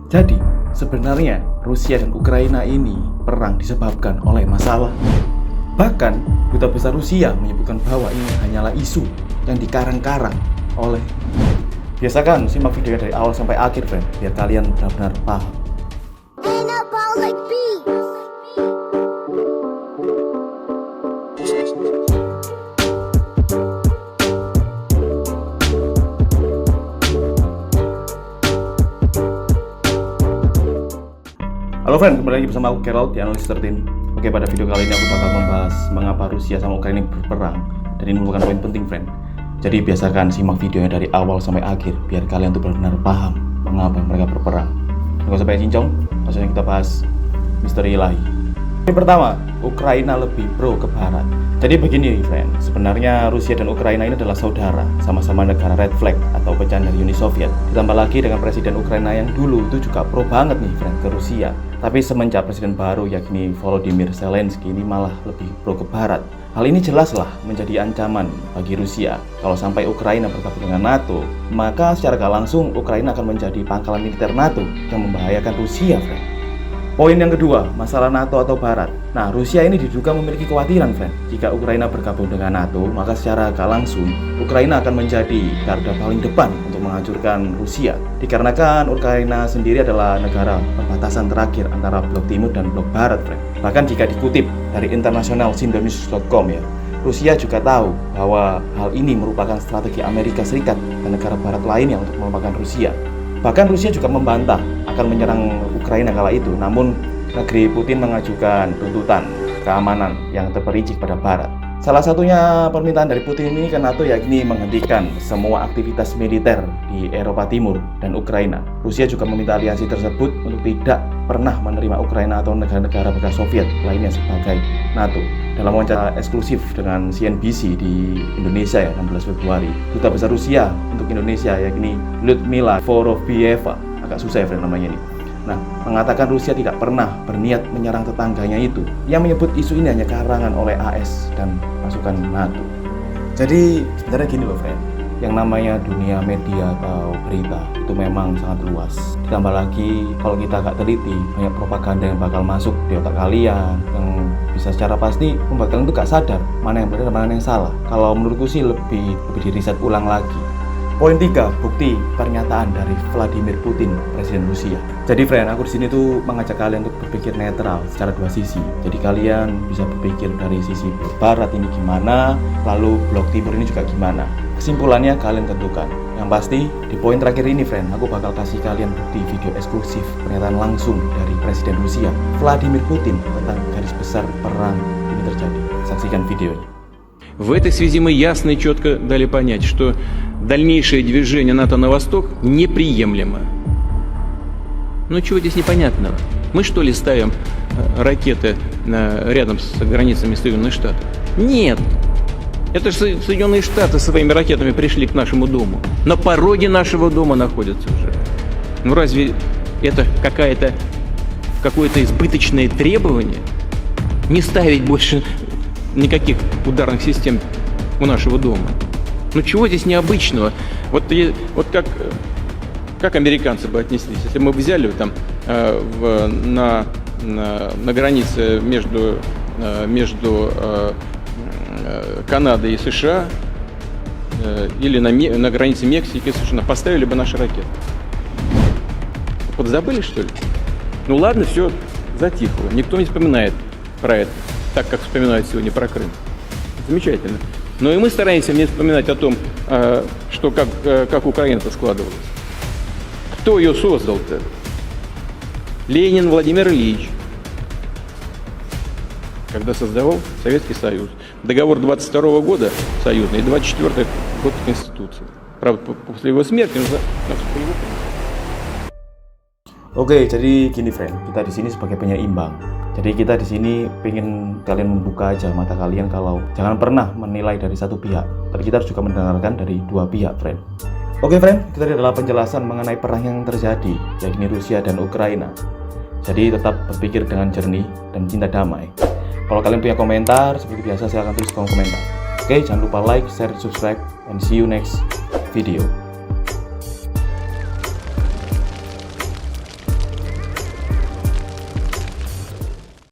Jadi, sebenarnya Rusia dan Ukraina ini perang disebabkan oleh masalah. Bahkan, Duta Besar Rusia menyebutkan bahwa ini hanyalah isu yang dikarang-karang oleh... Biasakan simak videonya dari awal sampai akhir, friend, biar kalian benar-benar paham. Halo friend, kembali lagi bersama aku Gerald di Analyst 13. Oke, pada video kali ini aku bakal membahas mengapa Rusia sama Ukraina berperang. Dan ini merupakan poin penting, friend. Jadi biasakan simak videonya dari awal sampai akhir biar kalian tuh benar-benar paham mengapa mereka berperang. Nggak usah banyak cincong, langsung kita bahas misteri ilahi. Yang pertama, Ukraina lebih pro ke barat. Jadi begini, friend, sebenarnya Rusia dan Ukraina ini adalah saudara, sama-sama negara red flag atau pecahan dari Uni Soviet. Ditambah lagi dengan presiden Ukraina yang dulu itu juga pro banget nih, friend, ke Rusia. Tapi semenjak presiden baru yakni Volodymyr Zelensky ini malah lebih pro ke barat. Hal ini jelaslah menjadi ancaman bagi Rusia. Kalau sampai Ukraina bergabung dengan NATO, maka secara gak langsung Ukraina akan menjadi pangkalan militer NATO yang membahayakan Rusia, friend. Poin yang kedua, masalah NATO atau Barat. Nah, Rusia ini diduga memiliki kekhawatiran, friend. Jika Ukraina bergabung dengan NATO, maka secara gak langsung Ukraina akan menjadi garda paling depan untuk menghancurkan Rusia. Dikarenakan Ukraina sendiri adalah negara perbatasan terakhir antara blok timur dan blok barat, friend. Bahkan jika dikutip dari internasional sindonews.com ya, Rusia juga tahu bahwa hal ini merupakan strategi Amerika Serikat dan negara barat lainnya untuk melemahkan Rusia. Bahkan Rusia juga membantah akan menyerang Ukraina kala itu, namun negeri Putin mengajukan tuntutan keamanan yang terperinci pada Barat. Salah satunya permintaan dari Putin ini ke NATO yakni menghentikan semua aktivitas militer di Eropa Timur dan Ukraina. Rusia juga meminta aliansi tersebut untuk tidak pernah menerima Ukraina atau negara-negara bekas Soviet lainnya sebagai NATO. Dalam wawancara eksklusif dengan CNBC di Indonesia ya 16 Februari, Duta Besar Rusia untuk Indonesia yakni Lyudmila Vorobyeva, agak susah ya friend namanya ini. Nah, mengatakan Rusia tidak pernah berniat menyerang tetangganya itu. Yang menyebut isu ini hanya karangan oleh AS dan pasukan NATO. Jadi sebenarnya gini loh friend, yang namanya dunia media atau berita itu memang sangat luas. Ditambah lagi kalau kita agak teliti, banyak propaganda yang bakal masuk di otak kalian yang bisa secara pasti membuat kalian tuh gak sadar mana yang benar dan mana yang salah. Kalau menurutku sih lebih diriset ulang lagi. Poin 3, bukti pernyataan dari Vladimir Putin, presiden Rusia. Jadi friend, aku di sini tuh mengajak kalian untuk berpikir netral secara dua sisi. Jadi kalian bisa berpikir dari sisi blok barat ini gimana, lalu blok timur ini juga gimana. Kesimpulannya kalian tentukan. Yang pasti di poin terakhir ini friend, aku bakal kasih kalian bukti video eksklusif pernyataan langsung dari presiden Rusia, Vladimir Putin, tentang garis besar perang ini terjadi. Saksikan videonya. В этой связи мы ясно и четко дали понять, что дальнейшее движение НАТО на восток неприемлемо. Ну чего здесь непонятного? Мы что ли ставим ракеты рядом с границами Соединенных Штатов? Нет! Это же Соединенные Штаты своими ракетами пришли к нашему дому. На пороге нашего дома находятся уже. Ну разве это какое-то избыточное требование? Не ставить больше никаких ударных систем у нашего дома. Ну чего здесь необычного? Вот как американцы бы отнеслись, если мы взяли там на границе между Канадой и США или на границе Мексики и США поставили бы наши ракеты. Вот забыли, что ли? Ну ладно, все затихло, никто не вспоминает про это, так как вспоминают сегодня про Крым. Замечательно. Но и мы стараемся не вспоминать о том, что как Украина-то складывалась. Кто ее создал-то? Ленин Владимир Ильич, когда создавал Советский Союз. Договор 22 года союзный и 24 год Конституции. Правда, после его смерти Oke, jadi gini friend, kita di sini sebagai penyeimbang. Jadi kita di sini pengen kalian membuka aja mata kalian kalau jangan pernah menilai dari satu pihak. Tapi kita harus juga mendengarkan dari dua pihak, friend. Oke, friend, kita adalah penjelasan mengenai perang yang terjadi, yakni Rusia dan Ukraina. Jadi tetap berpikir dengan jernih dan cinta damai. Kalau kalian punya komentar, seperti biasa silahkan tulis kolom komentar. Oke, jangan lupa like, share, subscribe, and see you next video.